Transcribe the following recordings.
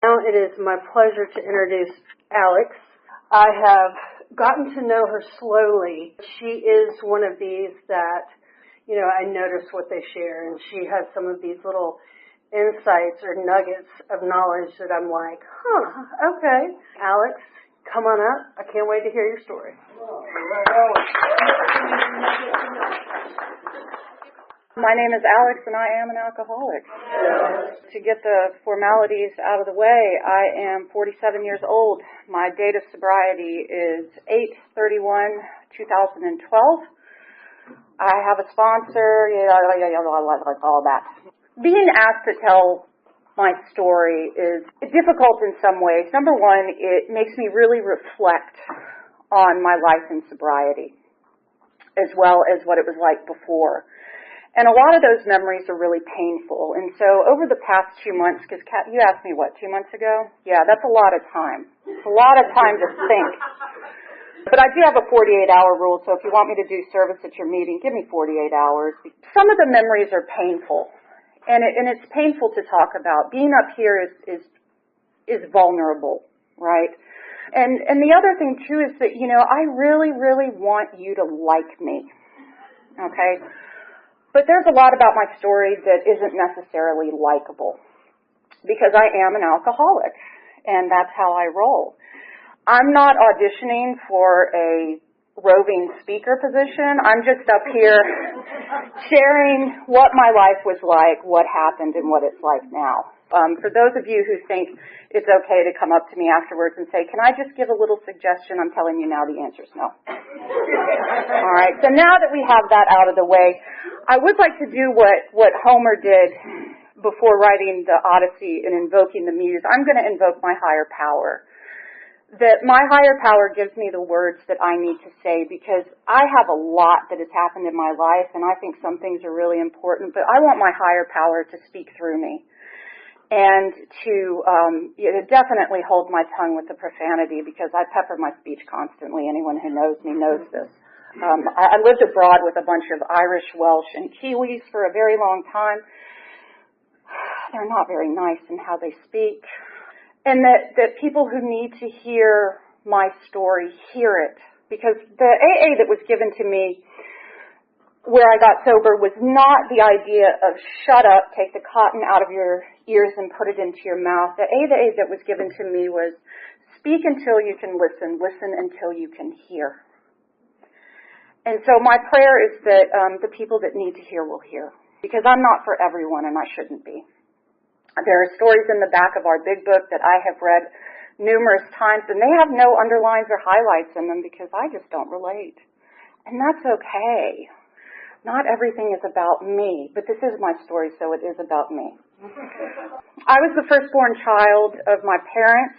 Now it is my pleasure to introduce Alix. I have gotten to know her slowly. She is one of these that, I notice what they share, and she has some of these little insights or nuggets of knowledge that I'm like, okay. Alix, come on up. I can't wait to hear your story. My name is Alix, and I am an alcoholic. To get the formalities out of the way, I am 47 years old. My date of sobriety is 8/31/2012. I have a sponsor, all that. Being asked to tell my story is difficult in some ways. Number one, it makes me really reflect on my life in sobriety, as well as what it was like before. And a lot of those memories are really painful. And so over the past 2 months, because Kat, you asked me, 2 months ago? Yeah, that's a lot of time. It's a lot of time to think. But I do have a 48-hour rule, so if you want me to do service at your meeting, give me 48 hours. Some of the memories are painful, and it's painful to talk about. Being up here is vulnerable, right? And the other thing, too, is that, I really, really want you to like me, okay? But there's a lot about my story that isn't necessarily likable because I am an alcoholic, and that's how I roll. I'm not auditioning for a roving speaker position. I'm just up here sharing what my life was like, what happened, and what it's like now. For those of you who think it's okay to come up to me afterwards and say, can I just give a little suggestion? I'm telling you now the answer is no. All right, so now that we have that out of the way, I would like to do what Homer did before writing the Odyssey and invoking the muse. I'm going to invoke my higher power. That my higher power gives me the words that I need to say, because I have a lot that has happened in my life, and I think some things are really important, but I want my higher power to speak through me. And to definitely hold my tongue with the profanity, because I pepper my speech constantly. Anyone who knows me knows this. I lived abroad with a bunch of Irish, Welsh, and Kiwis for a very long time. They're not very nice in how they speak. And that people who need to hear my story hear it. Because the AA that was given to me where I got sober was not the idea of shut up, take the cotton out of your ears and put it into your mouth. The AA that was given to me was speak until you can listen, listen until you can hear. And so my prayer is that the people that need to hear will hear. Because I'm not for everyone, and I shouldn't be. There are stories in the back of our big book that I have read numerous times, and they have no underlines or highlights in them because I just don't relate. And that's okay. Not everything is about me, but this is my story, so it is about me. I was the firstborn child of my parents.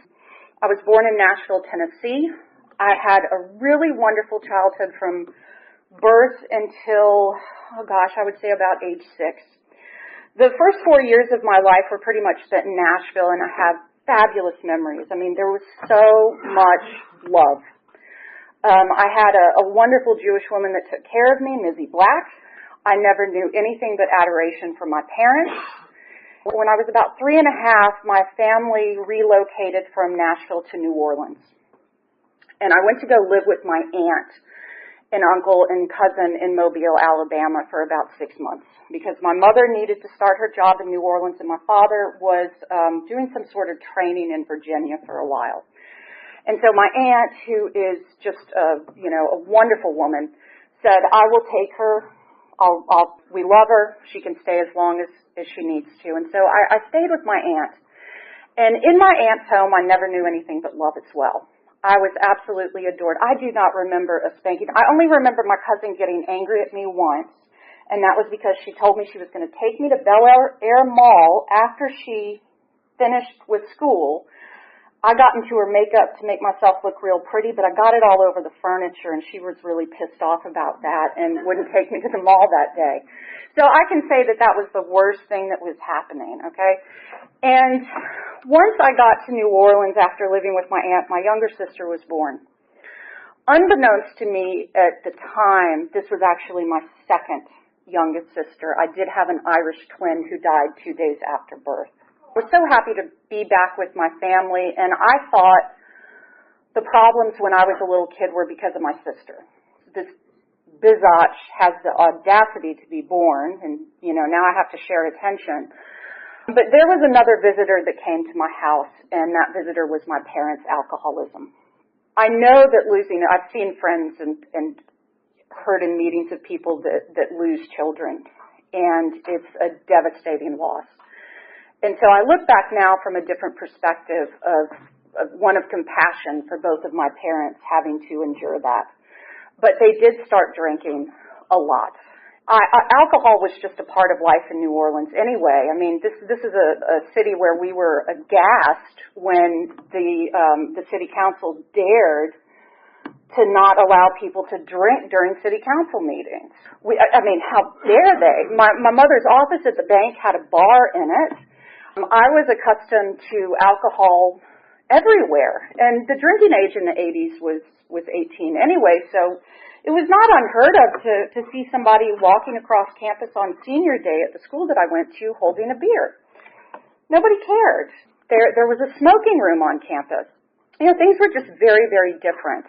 I was born in Nashville, Tennessee. I had a really wonderful childhood from birth until, I would say about age 6. The first 4 years of my life were pretty much spent in Nashville, and I have fabulous memories. I mean, there was so much love. I had a wonderful Jewish woman that took care of me, Mizzy Black. I never knew anything but adoration from my parents. When I was about 3 and a half, my family relocated from Nashville to New Orleans. And I went to go live with my aunt and uncle and cousin in Mobile, Alabama for about 6 months because my mother needed to start her job in New Orleans and my father was doing some sort of training in Virginia for a while. And so my aunt, who is just a wonderful woman, said, I will take her. We love her. She can stay as long as she needs to. And so I stayed with my aunt. And in my aunt's home, I never knew anything but love as well. I was absolutely adored. I do not remember a spanking. I only remember my cousin getting angry at me once, and that was because she told me she was going to take me to Bel Air Mall after she finished with school. I got into her makeup to make myself look real pretty, but I got it all over the furniture, and she was really pissed off about that and wouldn't take me to the mall that day. So I can say that was the worst thing that was happening, okay? And once I got to New Orleans after living with my aunt, my younger sister was born. Unbeknownst to me at the time, this was actually my second youngest sister. I did have an Irish twin who died 2 days after birth. I was so happy to be back with my family, and I thought the problems when I was a little kid were because of my sister. This biatch has the audacity to be born, and, now I have to share attention. But there was another visitor that came to my house, and that visitor was my parents' alcoholism. I know that I've seen friends and heard in meetings of people that lose children, and it's a devastating loss. And so I look back now from a different perspective of one of compassion for both of my parents having to endure that. But they did start drinking a lot. Alcohol was just a part of life in New Orleans anyway. I mean, this is a city where we were aghast when the city council dared to not allow people to drink during city council meetings. How dare they? My mother's office at the bank had a bar in it. I was accustomed to alcohol everywhere, and the drinking age in the 80s was 18 anyway, so it was not unheard of to see somebody walking across campus on senior day at the school that I went to holding a beer. Nobody cared. There was a smoking room on campus. Things were just very, very different.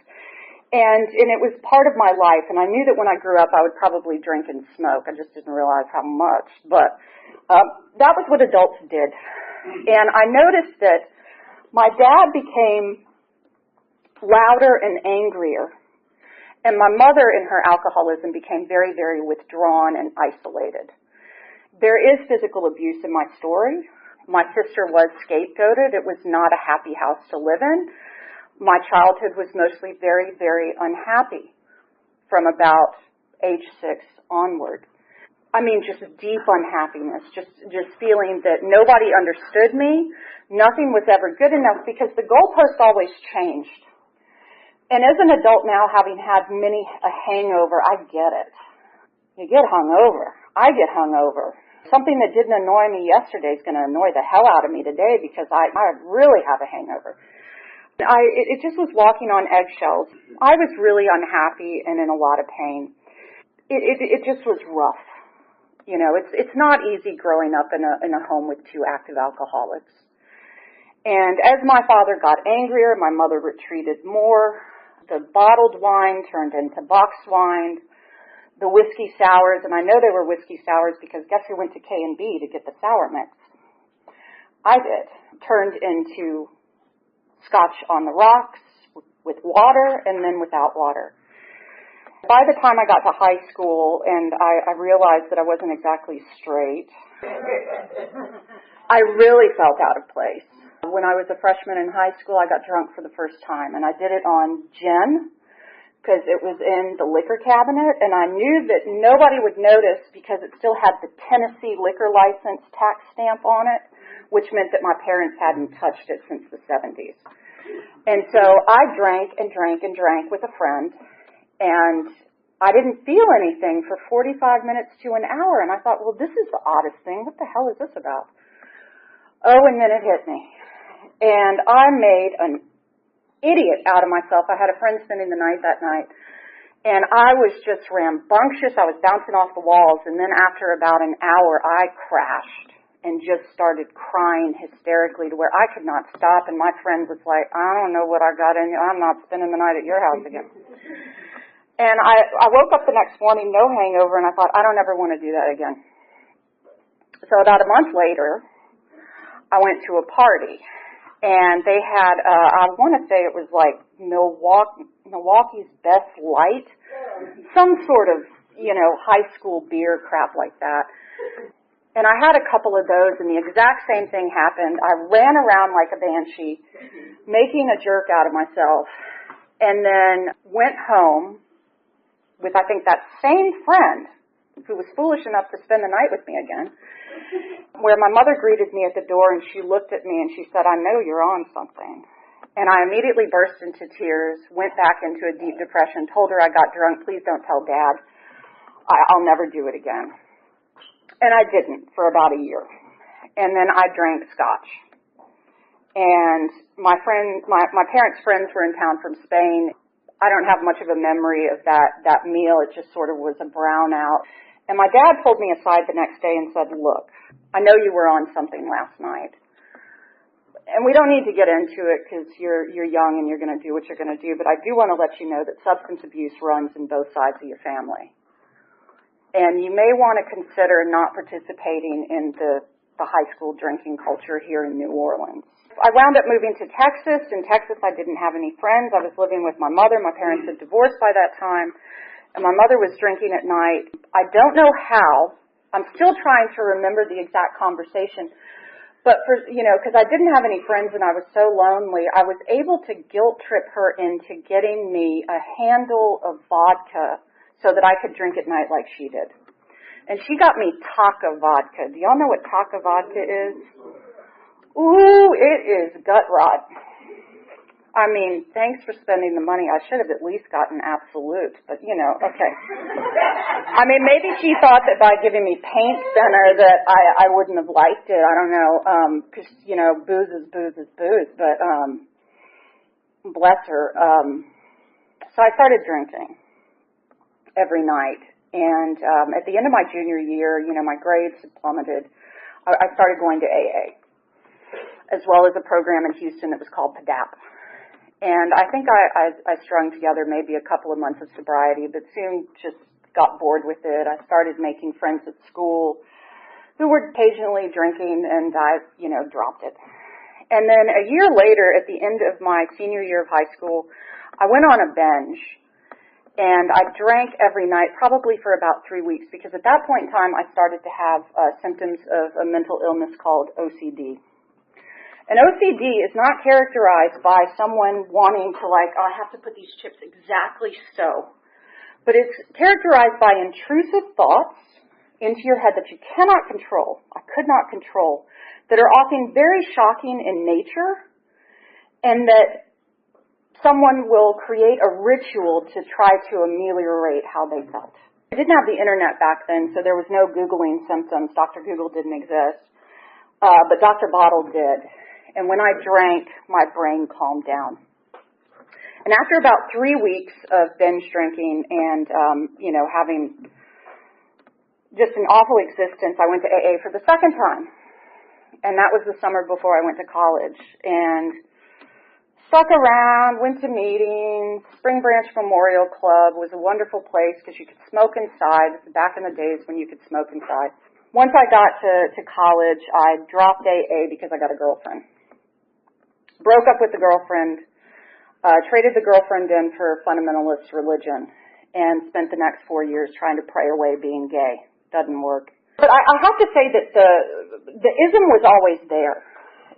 And it was part of my life, and I knew that when I grew up I would probably drink and smoke. I just didn't realize how much. But that was what adults did. And I noticed that my dad became louder and angrier. And my mother, in her alcoholism, became very, very withdrawn and isolated. There is physical abuse in my story. My sister was scapegoated. It was not a happy house to live in. My childhood was mostly very, very unhappy from about age 6 onward. Just deep unhappiness, just feeling that nobody understood me. Nothing was ever good enough because the goalposts always changed. And as an adult now, having had a hangover, I get it. You get hungover. I get hungover. Something that didn't annoy me yesterday is going to annoy the hell out of me today because I really have a hangover. It just was walking on eggshells. I was really unhappy and in a lot of pain. It just was rough. It's not easy growing up in a home with 2 active alcoholics. And as my father got angrier, my mother retreated more. The bottled wine turned into boxed wine. The whiskey sours, and I know they were whiskey sours because guess who went to K&B to get the sour mix? I did. Turned into scotch on the rocks with water and then without water. By the time I got to high school and I realized that I wasn't exactly straight, I really felt out of place. When I was a freshman in high school, I got drunk for the first time, and I did it on gin because it was in the liquor cabinet, and I knew that nobody would notice because it still had the Tennessee liquor license tax stamp on it, which meant that my parents hadn't touched it since the 70s. And so I drank and drank and drank with a friend, and I didn't feel anything for 45 minutes to an hour, and I thought, well, this is the oddest thing. What the hell is this about? Oh, and then it hit me. And I made an idiot out of myself. I had a friend spending the night that night, and I was just rambunctious. I was bouncing off the walls, and then after about an hour, I crashed and just started crying hysterically to where I could not stop, and my friend was like, I don't know what I got in you. I'm not spending the night at your house again. And I woke up the next morning, no hangover, and I thought, I don't ever want to do that again. So about a month later, I went to a party. And they had, I want to say it was like Milwaukee's Best Light, some sort of, high school beer crap like that. And I had a couple of those, and the exact same thing happened. I ran around like a banshee, making a jerk out of myself, and then went home with, I think, that same friend who was foolish enough to spend the night with me again, where my mother greeted me at the door, and she looked at me and she said, I know you're on something. And I immediately burst into tears, went back into a deep depression, told her I got drunk, please don't tell Dad. I'll never do it again. And I didn't for about a year. And then I drank scotch. And my parents' friends were in town from Spain. I don't have much of a memory of that meal. It just sort of was a brownout. And my dad pulled me aside the next day and said, look, I know you were on something last night. And we don't need to get into it because you're young and you're going to do what you're going to do, but I do want to let you know that substance abuse runs in both sides of your family. And you may want to consider not participating in the high school drinking culture here in New Orleans. I wound up moving to Texas. In Texas, I didn't have any friends. I was living with my mother. My parents had divorced by that time, and my mother was drinking at night. I don't know how. I'm still trying to remember the exact conversation. But because I didn't have any friends and I was so lonely, I was able to guilt trip her into getting me a handle of vodka so that I could drink at night like she did. And she got me Taka vodka. Do y'all know what Taka vodka is? Ooh, it is gut rot. I mean, thanks for spending the money. I should have at least gotten Absolute, but okay. I mean, maybe she thought that by giving me paint thinner that I wouldn't have liked it. I don't know, because, booze is booze, but bless her. So I started drinking every night, and at the end of my junior year, my grades had plummeted. I started going to AA, as well as a program in Houston that was called PDAP. And I think I strung together maybe a couple of months of sobriety, but soon just got bored with it. I started making friends at school who were occasionally drinking, and I, dropped it. And then a year later, at the end of my senior year of high school, I went on a binge, and I drank every night, probably for about 3 weeks, because at that point in time, I started to have symptoms of a mental illness called OCD. And OCD is not characterized by someone wanting to I have to put these chips exactly so. But it's characterized by intrusive thoughts into your head that you cannot control, I could not control, that are often very shocking in nature, and that someone will create a ritual to try to ameliorate how they felt. I didn't have the internet back then, so there was no Googling symptoms. Dr. Google didn't exist. But Dr. Bottle did. And when I drank, my brain calmed down. And after about 3 weeks of binge drinking and, having just an awful existence, I went to AA for the second time. And that was the summer before I went to college. And stuck around, went to meetings. Spring Branch Memorial Club was a wonderful place because you could smoke inside. Back in the days when you could smoke inside. Once I got to college, I dropped AA because I got a girlfriend. Broke up with the girlfriend, traded the girlfriend in for fundamentalist religion, and spent the next 4 years trying to pray away being gay. Doesn't work. But I have to say that the ism was always there.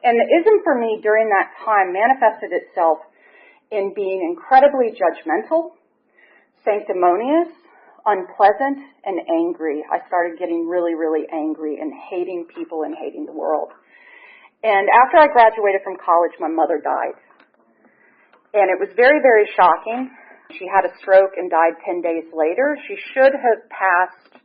And the ism for me during that time manifested itself in being incredibly judgmental, sanctimonious, unpleasant, and angry. I started getting really, really angry and hating people and hating the world. And after I graduated from college, my mother died. And it was very, very shocking. She had a stroke and died 10 days later. She should have passed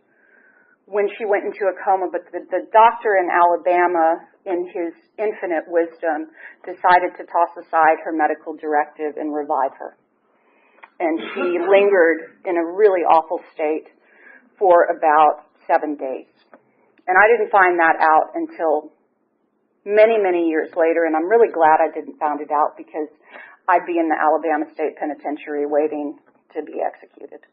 when she went into a coma, but the doctor in Alabama, in his infinite wisdom, decided to toss aside her medical directive and revive her. And she lingered in a really awful state for about 7 days. And I didn't find that out until many, many years later, and I'm really glad I didn't find it out because I'd be in the Alabama State Penitentiary waiting to be executed.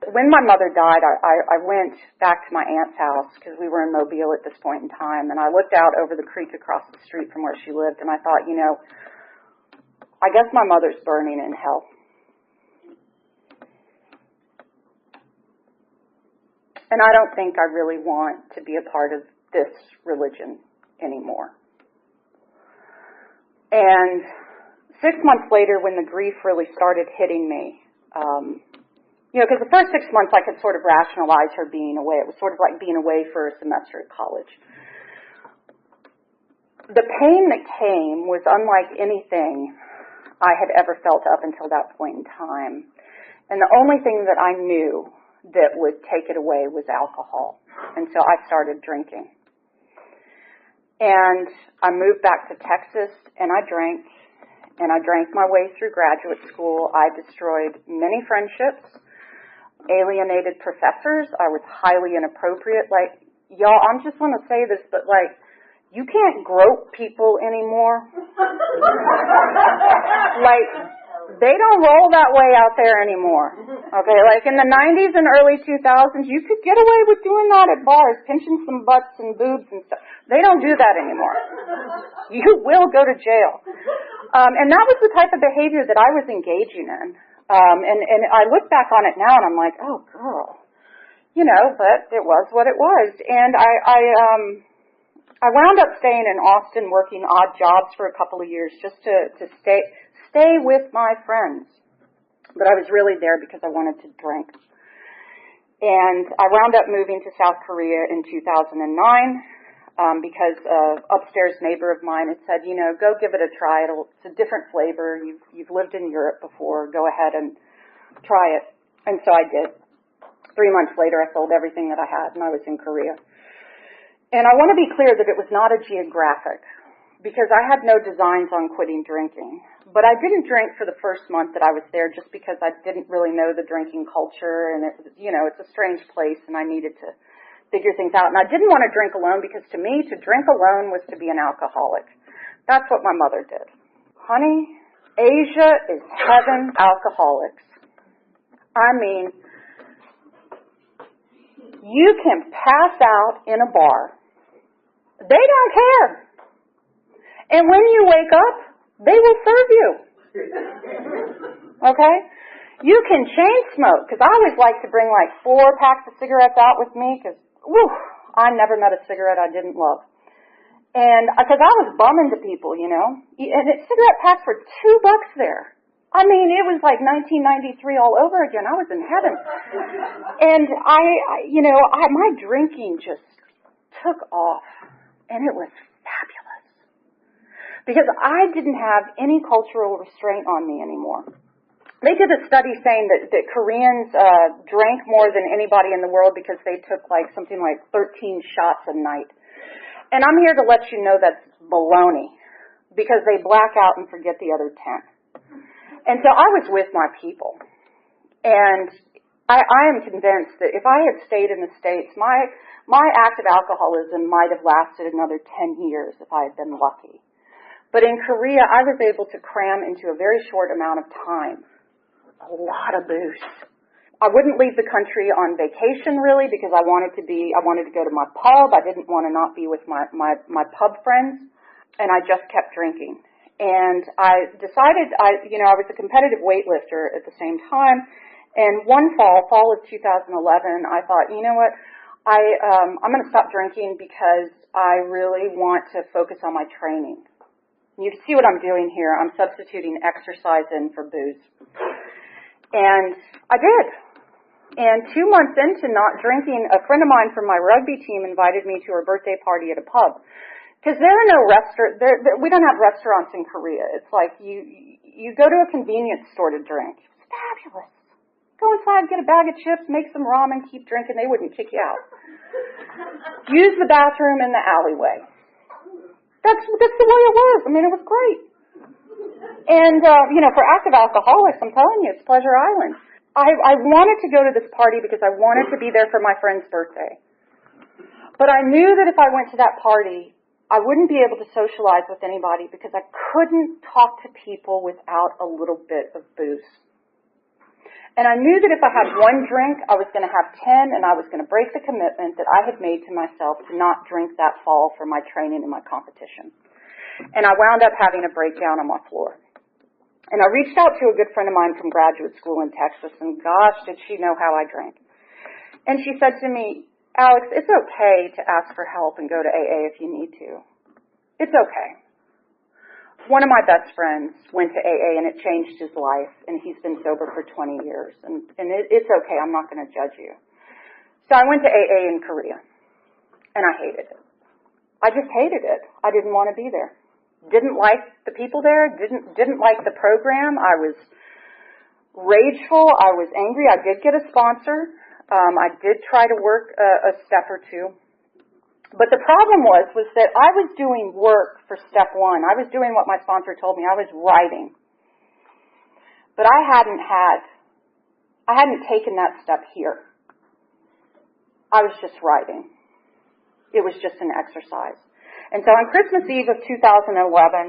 When my mother died, I went back to my aunt's house because we were in Mobile at this point in time, and I looked out over the creek across the street from where she lived, and I thought, I guess my mother's burning in hell. And I don't think I really want to be a part of this religion anymore. And 6 months later, when the grief really started hitting me, because the first 6 months I could sort of rationalize her being away. It was sort of like being away for a semester at college. The pain that came was unlike anything I had ever felt up until that point in time. And the only thing that I knew that would take it away was alcohol. And so I started drinking. And I moved back to Texas, and I drank my way through graduate school. I destroyed many friendships. alienated professors. I was highly inappropriate. Like, y'all, I'm just going to say this, but like, you can't grope people anymore. Like, they don't roll that way out there anymore. Okay, like in the 90s and early 2000s, you could get away with doing that at bars, pinching some butts and boobs and stuff. They don't do that anymore. You will go to jail. And that was the type of behavior that I was engaging in. And I look back on it now and I'm like, oh, girl. You know, but it was what it was. And I wound up staying in Austin working odd jobs for a couple of years just to stay with my friends. But I was really there because I wanted to drink. And I wound up moving to South Korea in 2009 because an upstairs neighbor of mine had said, you know, go give it a try. It's a different flavor. You've lived in Europe before. Go ahead and try it. And so I did. 3 months later, I sold everything that I had, and I was in Korea. And I want to be clear that it was not a geographic, because I had no designs on quitting drinking. But I didn't drink for the first month that I was there just because I didn't really know the drinking culture, and it's a strange place, and I needed to figure things out. And I didn't want to drink alone because to me, to drink alone was to be an alcoholic. That's what my mother did. Honey, Asia is heaven alcoholics. I mean, you can pass out in a bar. They don't care. And when you wake up, they will serve you. Okay? You can chain smoke, because I always like to bring like 4 packs of cigarettes out with me, because I never met a cigarette I didn't love. And because I was bumming to people, you know. And cigarette packs were $2 there. I mean, it was like 1993 all over again. I was in heaven. And my drinking just took off. And it was fabulous. Because I didn't have any cultural restraint on me anymore. They did a study saying that Koreans drank more than anybody in the world because they took like something like 13 shots a night. And I'm here to let you know that's baloney, because they black out and forget the other 10. And so I was with my people. And I am convinced that if I had stayed in the States, my active alcoholism might have lasted another 10 years if I had been lucky. But in Korea, I was able to cram into a very short amount of time a lot of booze. I wouldn't leave the country on vacation really because I wanted to go to my pub. I didn't want to not be with my pub friends, and I just kept drinking. And I decided I was a competitive weightlifter at the same time. And one fall of 2011, I thought, you know what, I'm going to stop drinking because I really want to focus on my training. You see what I'm doing here. I'm substituting exercise in for booze. And I did. And 2 months into not drinking, a friend of mine from my rugby team invited me to her birthday party at a pub. Because there are no we don't have restaurants in Korea. It's like you go to a convenience store to drink. It's fabulous. Go inside, get a bag of chips, make some ramen, keep drinking. They wouldn't kick you out. Use the bathroom in the alleyway. That's the way it was. I mean, it was great. And, for active alcoholics, I'm telling you, it's Pleasure Island. I wanted to go to this party because I wanted to be there for my friend's birthday. But I knew that if I went to that party, I wouldn't be able to socialize with anybody because I couldn't talk to people without a little bit of booze. And I knew that if I had one drink, I was going to have 10, and I was going to break the commitment that I had made to myself to not drink that fall for my training and my competition. And I wound up having a breakdown on my floor. And I reached out to a good friend of mine from graduate school in Texas, and gosh, did she know how I drank. And she said to me, Alex, it's okay to ask for help and go to AA if you need to. It's okay. One of my best friends went to AA, and it changed his life, and he's been sober for 20 years. And it's okay. I'm not going to judge you. So I went to AA in Korea, and I hated it. I just hated it. I didn't want to be there. Didn't like the people there. Didn't like the program. I was rageful. I was angry. I did get a sponsor. I did try to work a step or two. But the problem was that I was doing work for step 1. I was doing what my sponsor told me. I was writing. But I hadn't had I hadn't taken that step here. I was just writing. It was just an exercise. And so on Christmas Eve of 2011,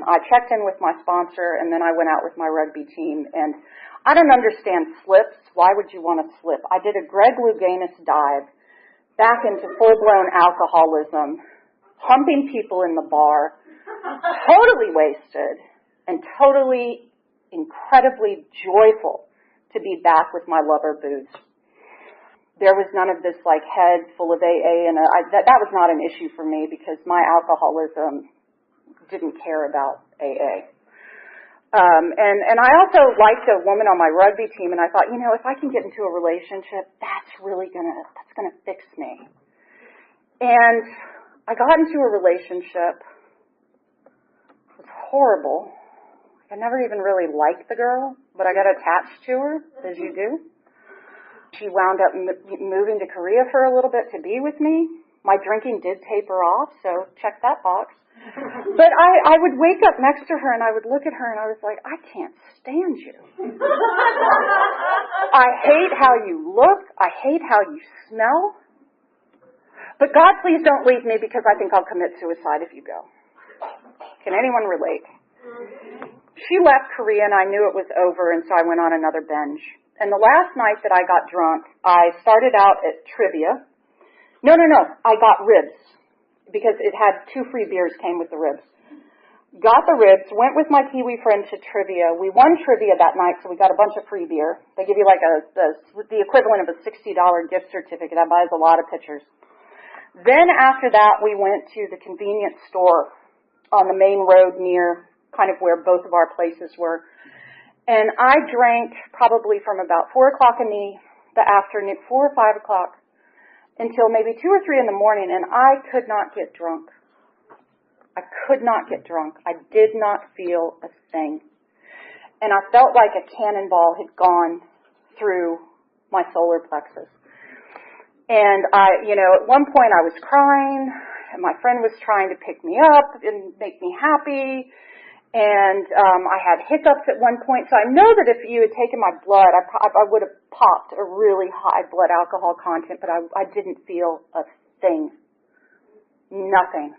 I checked in with my sponsor, and then I went out with my rugby team. And I don't understand slips. Why would you want to slip? I did a Greg Louganis dive back into full-blown alcoholism, humping people in the bar, totally wasted, and totally incredibly joyful to be back with my lover booze. There was none of this like head full of AA, and that was not an issue for me because my alcoholism didn't care about AA. And I also liked a woman on my rugby team, and I thought, if I can get into a relationship, that's gonna fix me. And I got into a relationship. It was horrible. I never even really liked the girl, but I got attached to her, as you do. She wound up moving to Korea for a little bit to be with me. My drinking did taper off, so check that box. But I would wake up next to her and I would look at her and I was like, I can't stand you. I hate how you look. I hate how you smell. But God, please don't leave me because I think I'll commit suicide if you go. Can anyone relate? She left Korea and I knew it was over, and so I went on another binge. And the last night that I got drunk, I started out at trivia. No, I got ribs because it had 2 free beers came with the ribs. Got the ribs, went with my Kiwi friend to trivia. We won trivia that night, so we got a bunch of free beer. They give you like the equivalent of a $60 gift certificate. That buys a lot of pitchers. Then after that, we went to the convenience store on the main road near kind of where both of our places were. And I drank probably from about 4 o'clock in the afternoon, 4 or 5 o'clock, until maybe 2 or 3 in the morning, and I could not get drunk. I could not get drunk. I did not feel a thing. And I felt like a cannonball had gone through my solar plexus. And at one point I was crying, and my friend was trying to pick me up and make me happy. And I had hiccups at one point, so I know that if you had taken my blood, I would have popped a really high blood alcohol content, but I didn't feel a thing. Nothing.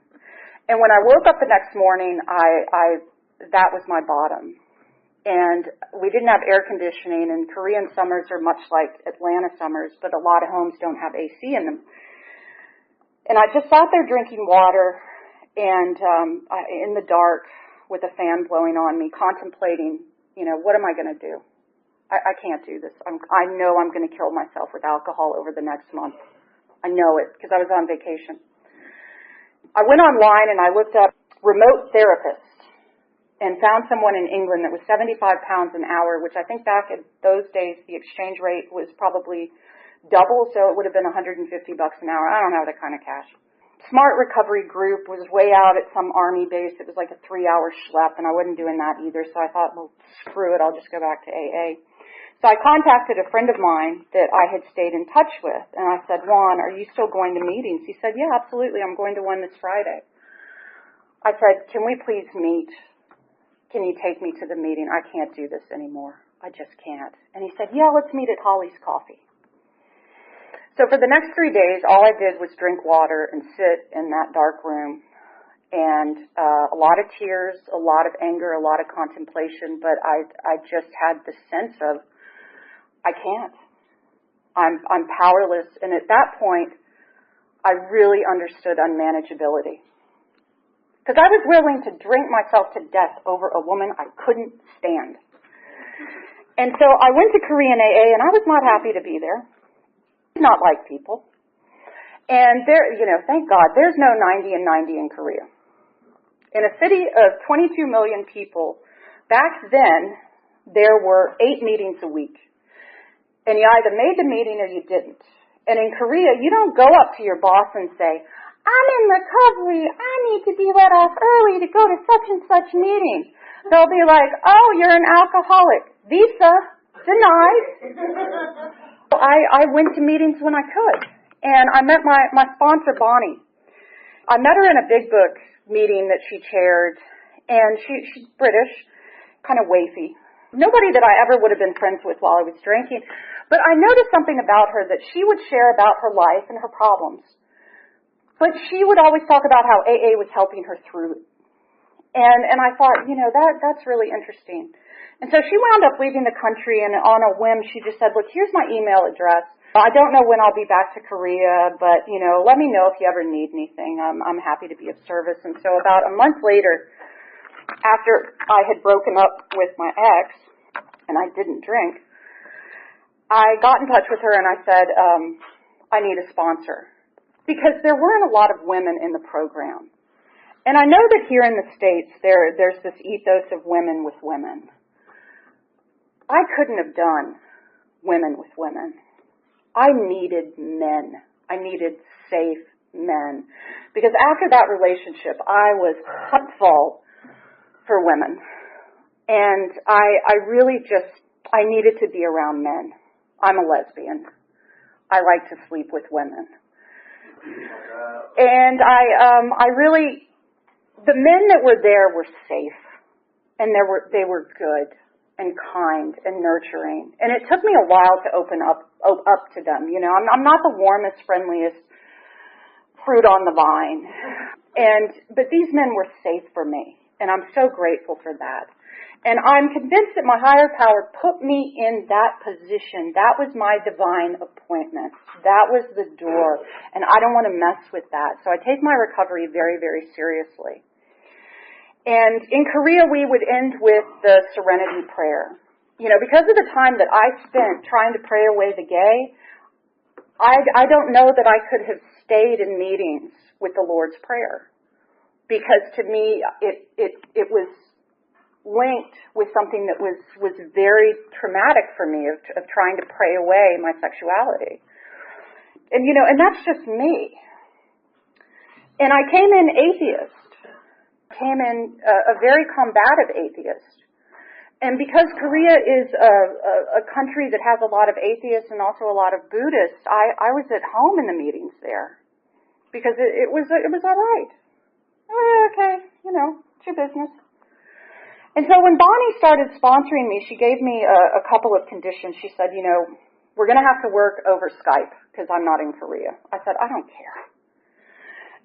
And when I woke up the next morning, that was my bottom. And we didn't have air conditioning, and Korean summers are much like Atlanta summers, but a lot of homes don't have AC in them. And I just sat there drinking water and in the dark, with a fan blowing on me, contemplating, what am I going to do? I can't do this. I know I'm going to kill myself with alcohol over the next month. I know it, because I was on vacation. I went online and I looked up remote therapist and found someone in England that was 75 pounds an hour, which I think back in those days, the exchange rate was probably double, so it would have been $150 an hour. I don't have that kind of cash. Smart Recovery Group was way out at some army base. It was like a 3-hour schlep, and I wasn't doing that either. So I thought, well, screw it. I'll just go back to AA. So I contacted a friend of mine that I had stayed in touch with, and I said, Juan, are you still going to meetings? He said, yeah, absolutely. I'm going to one this Friday. I said, can we please meet? Can you take me to the meeting? I can't do this anymore. I just can't. And he said, yeah, let's meet at Holly's Coffee. So for the next 3 days, all I did was drink water and sit in that dark room. And a lot of tears, a lot of anger, a lot of contemplation, but I just had the sense of, I can't. I'm powerless. And at that point, I really understood unmanageability. Because I was willing to drink myself to death over a woman I couldn't stand. And so I went to Korean AA, and I was not happy to be there. Not like people. And there, thank God, there's no 90 and 90 in Korea. In a city of 22 million people, back then, there were 8 meetings a week. And you either made the meeting or you didn't. And in Korea, you don't go up to your boss and say, I'm in recovery, I need to be let off early to go to such and such meeting. They'll be like, oh, you're an alcoholic. Visa denied. I went to meetings when I could, and I met my sponsor, Bonnie. I met her in a Big Book meeting that she chaired, and she's British, kind of wafy. Nobody that I ever would have been friends with while I was drinking, But I noticed something about her, that she would share about her life and her problems. But she would always talk about how AA was helping her through it. And I thought, that's really interesting. And so she wound up leaving the country, and on a whim, she just said, look, here's my email address. I don't know when I'll be back to Korea, but, let me know if you ever need anything. I'm happy to be of service. And so about a month later, after I had broken up with my ex, and I didn't drink, I got in touch with her and I said, I need a sponsor. Because there weren't a lot of women in the program. And I know that here in the States, there's this ethos of women with women. I couldn't have done women with women. I needed men. I needed safe men. Because after that relationship, I was hopeful for women. And I really I needed to be around men. I'm a lesbian. I like to sleep with women. And I really, the men that were there were safe, and they were good and kind and nurturing. And it took me a while to open up to them. I'm not the warmest, friendliest fruit on the vine, but these men were safe for me, and I'm so grateful for that. And I'm convinced that my higher power put me in that position. That was my divine appointment. That was the door. And I don't want to mess with that. So I take my recovery very, very seriously. And in Korea, we would end with the serenity prayer. Because of the time that I spent trying to pray away the gay, I don't know that I could have stayed in meetings with the Lord's Prayer. Because to me, it was linked with something that was very traumatic for me of trying to pray away my sexuality. And that's just me. And I came in atheist. Came in a very combative atheist. And because Korea is a country that has a lot of atheists and also a lot of Buddhists, I was at home in the meetings there. Because it was all right. Okay, it's your business. And so when Bonnie started sponsoring me, she gave me a couple of conditions. She said, we're going to have to work over Skype because I'm not in Korea. I said, I don't care.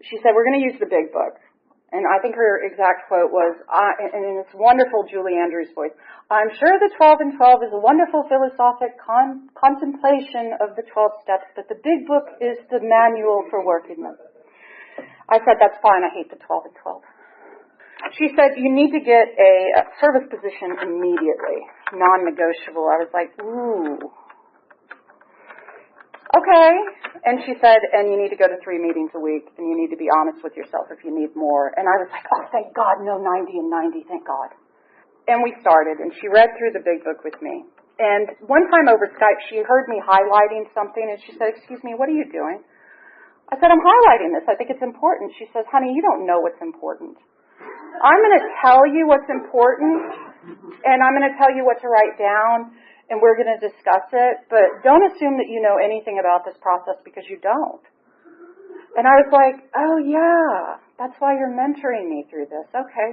She said, we're going to use the big book. And I think her exact quote was, and in this wonderful Julie Andrews voice, I'm sure the 12 and 12 is a wonderful philosophic contemplation of the 12 steps, but the big book is the manual for working them. I said, that's fine. I hate the 12 and 12. She said, you need to get a service position immediately, non-negotiable. I was like, ooh. Okay. And she said, and you need to go to 3 meetings a week, and you need to be honest with yourself if you need more. And I was like, oh, thank God, no 90 and 90, thank God. And we started, and she read through the big book with me. And one time over Skype, she heard me highlighting something, and she said, excuse me, what are you doing? I said, I'm highlighting this. I think it's important. She says, honey, you don't know what's important. I'm going to tell you what's important, and I'm going to tell you what to write down, and we're going to discuss it, but don't assume that you know anything about this process because you don't. And I was like, oh yeah, that's why you're mentoring me through this. Okay.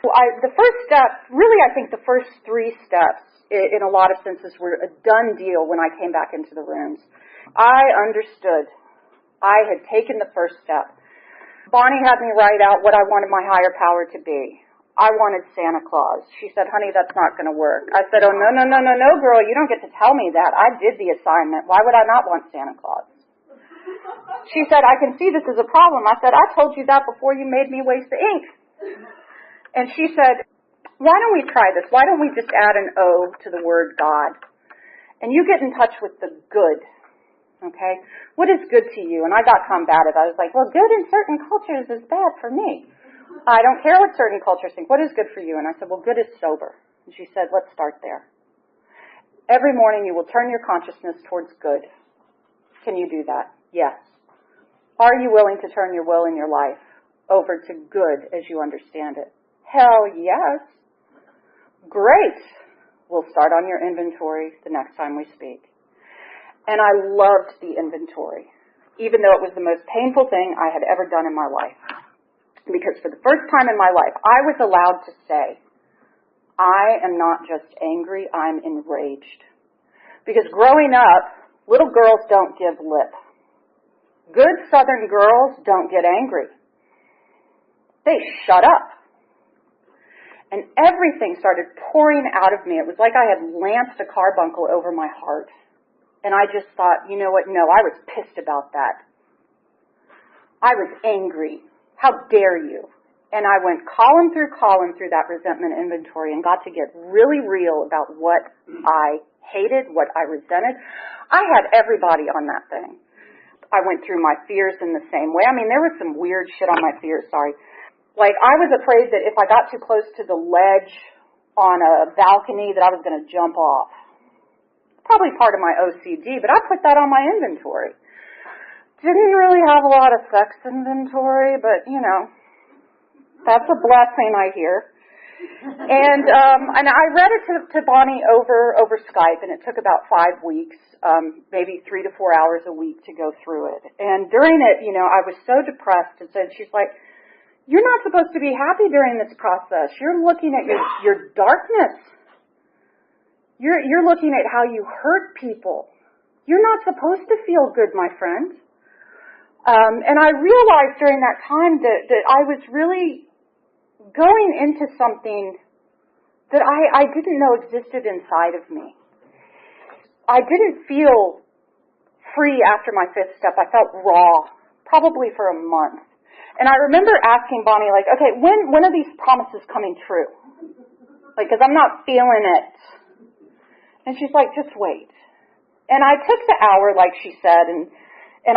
Well, the first step, really I think the first 3 steps in a lot of senses were a done deal when I came back into the rooms. I understood. I had taken the first step. Bonnie had me write out what I wanted my higher power to be. I wanted Santa Claus. She said, honey, that's not going to work. I said, oh, no, girl, you don't get to tell me that. I did the assignment. Why would I not want Santa Claus? She said, I can see this is a problem. I said, I told you that before you made me waste the ink. And she said, why don't we try this? Why don't we just add an O to the word God? And you get in touch with the good. Okay? What is good to you? And I got combative. I was like, well, good in certain cultures is bad for me. I don't care what certain cultures think. What is good for you? And I said, well, good is sober. And she said, let's start there. Every morning you will turn your consciousness towards good. Can you do that? Yes. Are you willing to turn your will and your life over to good as you understand it? Hell yes. Great. We'll start on your inventory the next time we speak. And I loved the inventory, even though it was the most painful thing I had ever done in my life. Because for the first time in my life, I was allowed to say, I am not just angry, I'm enraged. Because growing up, little girls don't give lip. Good Southern girls don't get angry. They shut up. And everything started pouring out of me. It was like I had lanced a carbuncle over my heart. And I just thought, you know what? No, I was pissed about that. I was angry. How dare you? And I went column through that resentment inventory and got to get really real about what I hated, what I resented. I had everybody on that thing. I went through my fears in the same way. I mean, there was some weird shit on my fears, sorry. Like, I was afraid that if I got too close to the ledge on a balcony that I was going to jump off. Probably part of my OCD, but I put that on my inventory. Didn't really have a lot of sex inventory, but, you know, that's a blessing, I hear. And I read it to Bonnie over Skype, and it took about 5 weeks, maybe 3 to 4 hours a week to go through it. And during it, you know, I was so depressed, and she's like, you're not supposed to be happy during this process. You're looking at your darkness. You're looking at how you hurt people. You're not supposed to feel good, my friend. And I realized during that time that I was really going into something that I didn't know existed inside of me. I didn't feel free after my 5th step. I felt raw, probably for a month. And I remember asking Bonnie, like, okay, when are these promises coming true? Like, because I'm not feeling it. And she's like, just wait. And I took the hour, like she said, and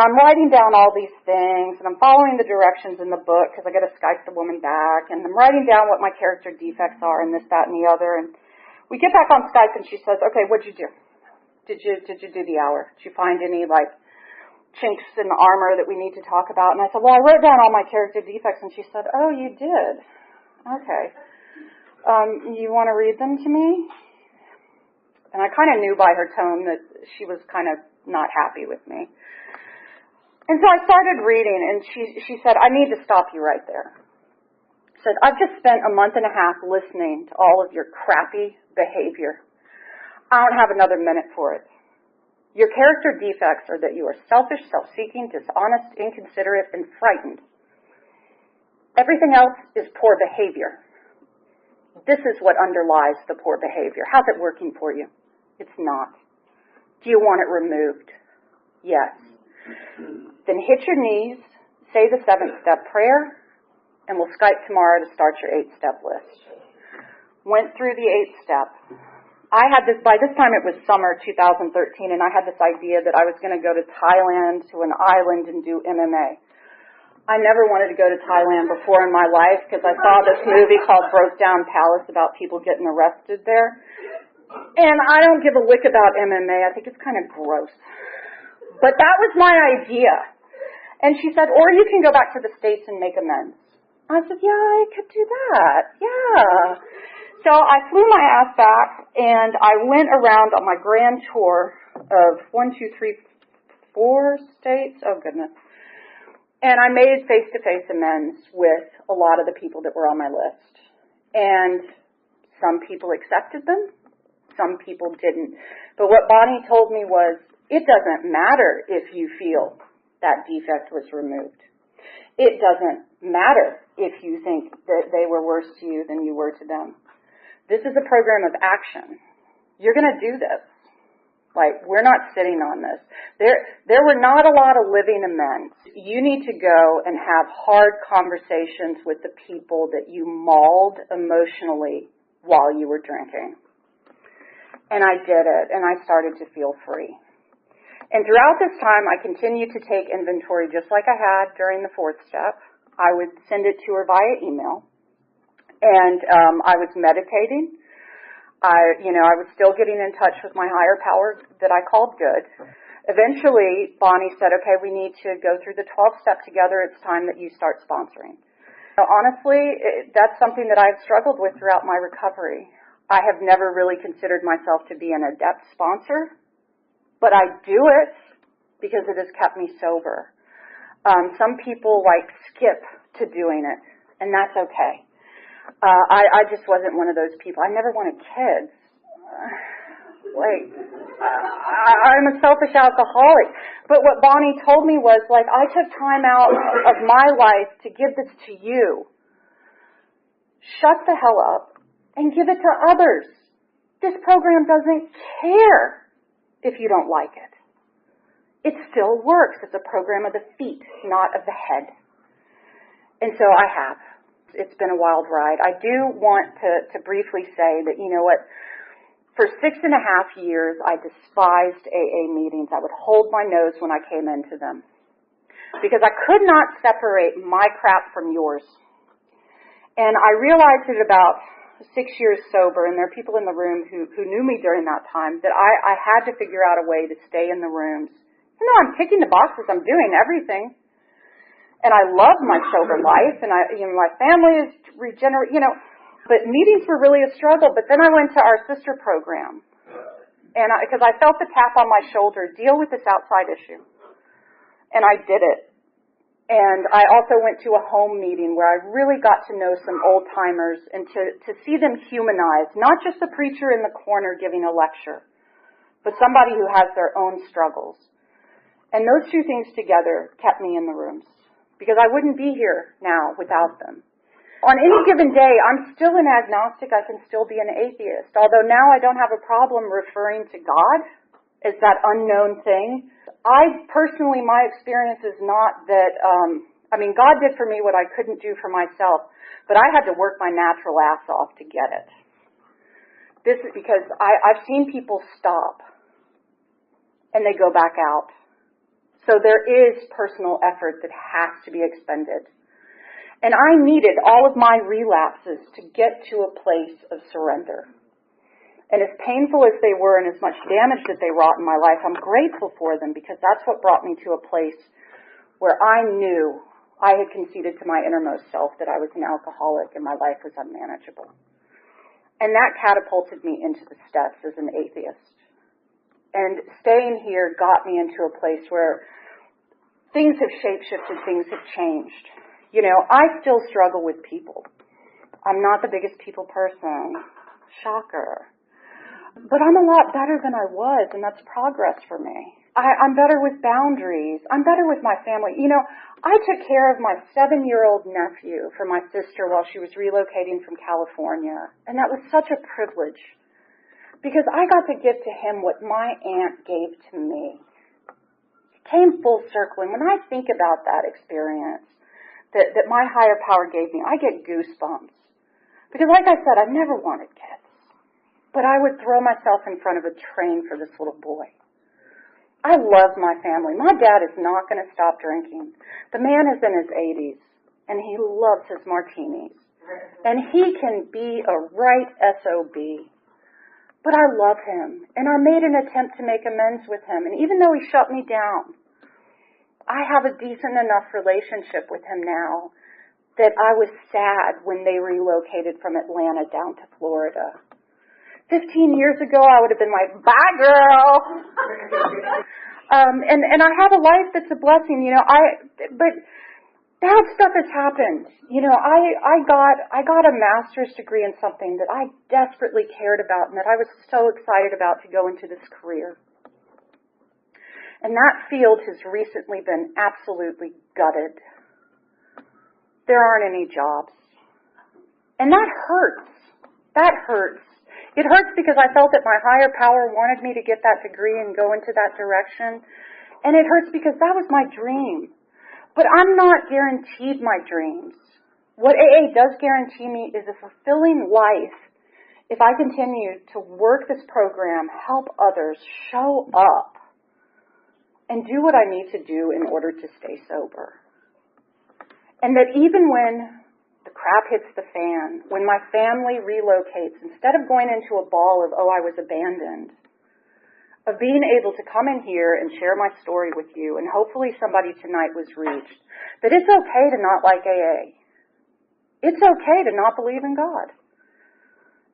I'm writing down all these things, and I'm following the directions in the book because I got to Skype the woman back, and I'm writing down what my character defects are and this, that, and the other. And we get back on Skype, and she says, okay, what'd you do? Did you do the hour? Did you find any, like, chinks in the armor that we need to talk about? And I said, well, I wrote down all my character defects. And she said, oh, you did? Okay. You want to read them to me? And I kind of knew by her tone that she was kind of not happy with me. And so I started reading, and she said, I need to stop you right there. She said, I've just spent a month and a half listening to all of your crappy behavior. I don't have another minute for it. Your character defects are that you are selfish, self-seeking, dishonest, inconsiderate, and frightened. Everything else is poor behavior. This is what underlies the poor behavior. How's it working for you? It's not. Do you want it removed? Yes. Then hit your knees, say the 7th-step prayer, and we'll Skype tomorrow to start your 8-step list. Went through the 8th step. I had this, by this time it was summer 2013, and I had this idea that I was going to go to Thailand, to an island, and do MMA. I never wanted to go to Thailand before in my life because I saw this movie called Broke Down Palace about people getting arrested there. And I don't give a lick about MMA. I think it's kind of gross. But that was my idea. And she said, or you can go back to the States and make amends. I said, yeah, I could do that. Yeah. So I flew my ass back, and I went around on my grand tour of 4 states. Oh, goodness. And I made face-to-face amends with a lot of the people that were on my list. And some people accepted them. Some people didn't. But what Bonnie told me was, it doesn't matter if you feel that defect was removed. It doesn't matter if you think that they were worse to you than you were to them. This is a program of action. You're going to do this. Like, we're not sitting on this. There were not a lot of living amends. You need to go and have hard conversations with the people that you mauled emotionally while you were drinking. And I did it, and I started to feel free. And throughout this time, I continued to take inventory just like I had during the 4th step. I would send it to her via email. And I was meditating. I was still getting in touch with my higher power that I called good. Eventually, Bonnie said, okay, we need to go through the 12th step together. It's time that you start sponsoring. So honestly, that's something that I've struggled with throughout my recovery. I have never really considered myself to be an adept sponsor, but I do it because it has kept me sober. Some people skip to doing it, and that's okay. I just wasn't one of those people. I never wanted kids. Like, I'm a selfish alcoholic. But what Bonnie told me was, like, I took time out of my life to give this to you. Shut the hell up and give it to others. This program doesn't care if you don't like it. It still works. It's a program of the feet, not of the head. And so I have. It's been a wild ride. I do want to briefly say that, you know what, for 6.5 years, I despised AA meetings. I would hold my nose when I came into them because I could not separate my crap from yours. And I realized it about 6 years sober, and there are people in the room who knew me during that time, that I had to figure out a way to stay in the rooms. You know, I'm ticking the boxes. I'm doing everything. And I love my sober life, and my family is but meetings were really a struggle. But then I went to our sister program, and because I felt the tap on my shoulder, deal with this outside issue. And I did it. And I also went to a home meeting where I really got to know some old timers and to see them humanized, not just the preacher in the corner giving a lecture, but somebody who has their own struggles. And those two things together kept me in the rooms, because I wouldn't be here now without them. On any given day, I'm still an agnostic. I can still be an atheist, although now I don't have a problem referring to God as that unknown thing. I personally, my experience is not that, God did for me what I couldn't do for myself, but I had to work my natural ass off to get it. This is because I've seen people stop and they go back out. So there is personal effort that has to be expended. And I needed all of my relapses to get to a place of surrender. And as painful as they were and as much damage that they wrought in my life, I'm grateful for them, because that's what brought me to a place where I knew I had conceded to my innermost self that I was an alcoholic and my life was unmanageable. And that catapulted me into the steps as an atheist. And staying here got me into a place where things have shape-shifted, things have changed. You know, I still struggle with people. I'm not the biggest people person. Shocker. But I'm a lot better than I was, and that's progress for me. I'm better with boundaries. I'm better with my family. You know, I took care of my 7-year-old nephew for my sister while she was relocating from California, and that was such a privilege, because I got to give to him what my aunt gave to me. It came full circle, and when I think about that experience that my higher power gave me, I get goosebumps. Because like I said, I never wanted kids. But I would throw myself in front of a train for this little boy. I love my family. My dad is not going to stop drinking. The man is in his 80s, and he loves his martinis. And he can be a right SOB. But I love him, and I made an attempt to make amends with him. And even though he shut me down, I have a decent enough relationship with him now that I was sad when they relocated from Atlanta down to Florida. 15 years ago, I would have been like, bye, girl. And I have a life that's a blessing, you know. But bad stuff has happened. You know, I got a master's degree in something that I desperately cared about and that I was so excited about to go into this career. And that field has recently been absolutely gutted. There aren't any jobs. And that hurts. That hurts. It hurts because I felt that my higher power wanted me to get that degree and go into that direction. And it hurts because that was my dream. But I'm not guaranteed my dreams. What AA does guarantee me is a fulfilling life if I continue to work this program, help others, show up, and do what I need to do in order to stay sober. And that even when the crap hits the fan, when my family relocates, instead of going into a ball of, oh, I was abandoned, of being able to come in here and share my story with you, and hopefully somebody tonight was reached, that it's okay to not like AA. It's okay to not believe in God.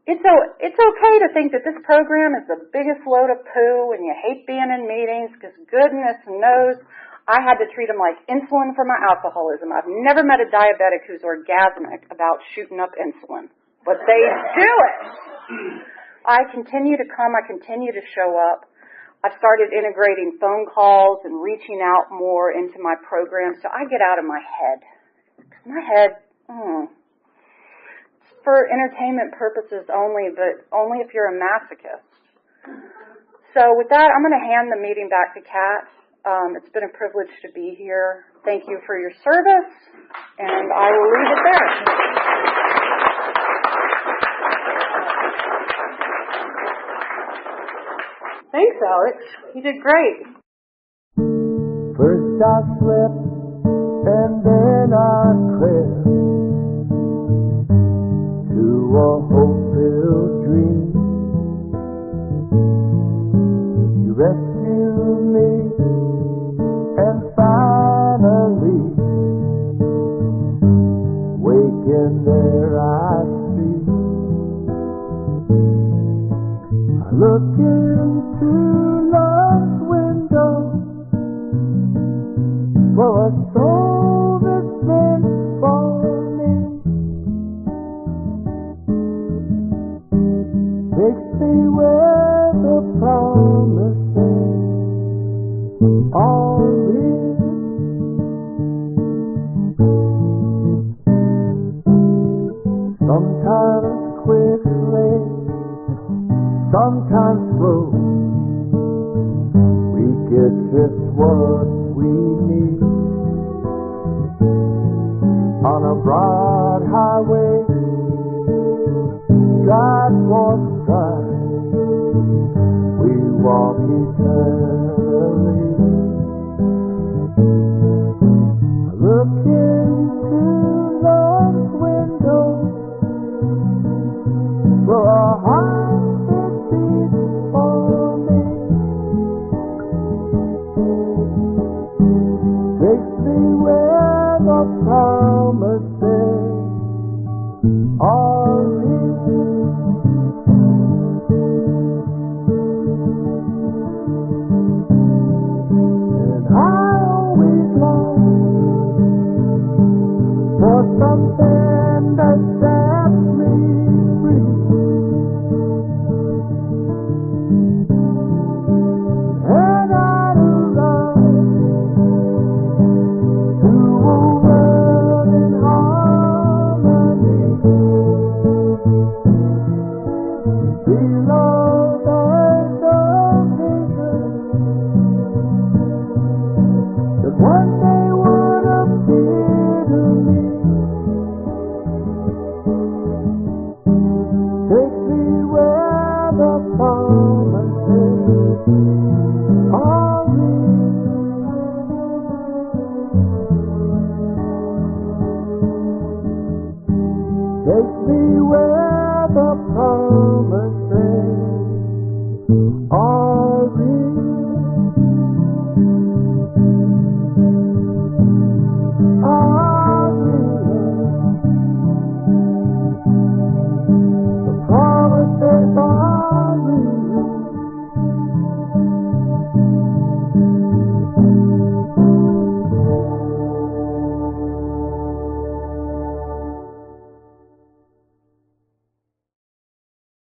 It's okay to think that this program is the biggest load of poo and you hate being in meetings, because goodness knows I had to treat them like insulin for my alcoholism. I've never met a diabetic who's orgasmic about shooting up insulin, but they do it. I continue to come. I continue to show up. I've started integrating phone calls and reaching out more into my program so I get out of my head. My head, it's for entertainment purposes only, but only if you're a masochist. So with that, I'm going to hand the meeting back to Kat. It's been a privilege to be here. Thank you for your service, and I will leave it there. Thanks, Alex. You did great. First I slept, and then I crept to a hope-filled dream. You rescued me, and finally, waking there I see. I look into love's window for a soul that's meant for me. Takes me where the promises are real. Sometimes quickly, sometimes slow, we get just what we need. On a broad highway, God walks by, we walk eternally. I look into love's window for a heart that beats for me. Takes me where the promises are real. And I always long for something that sets me free. And I love to a world in harmony. Below the vision that one day would appear to me. Take me where the promises are real. Take me where the promises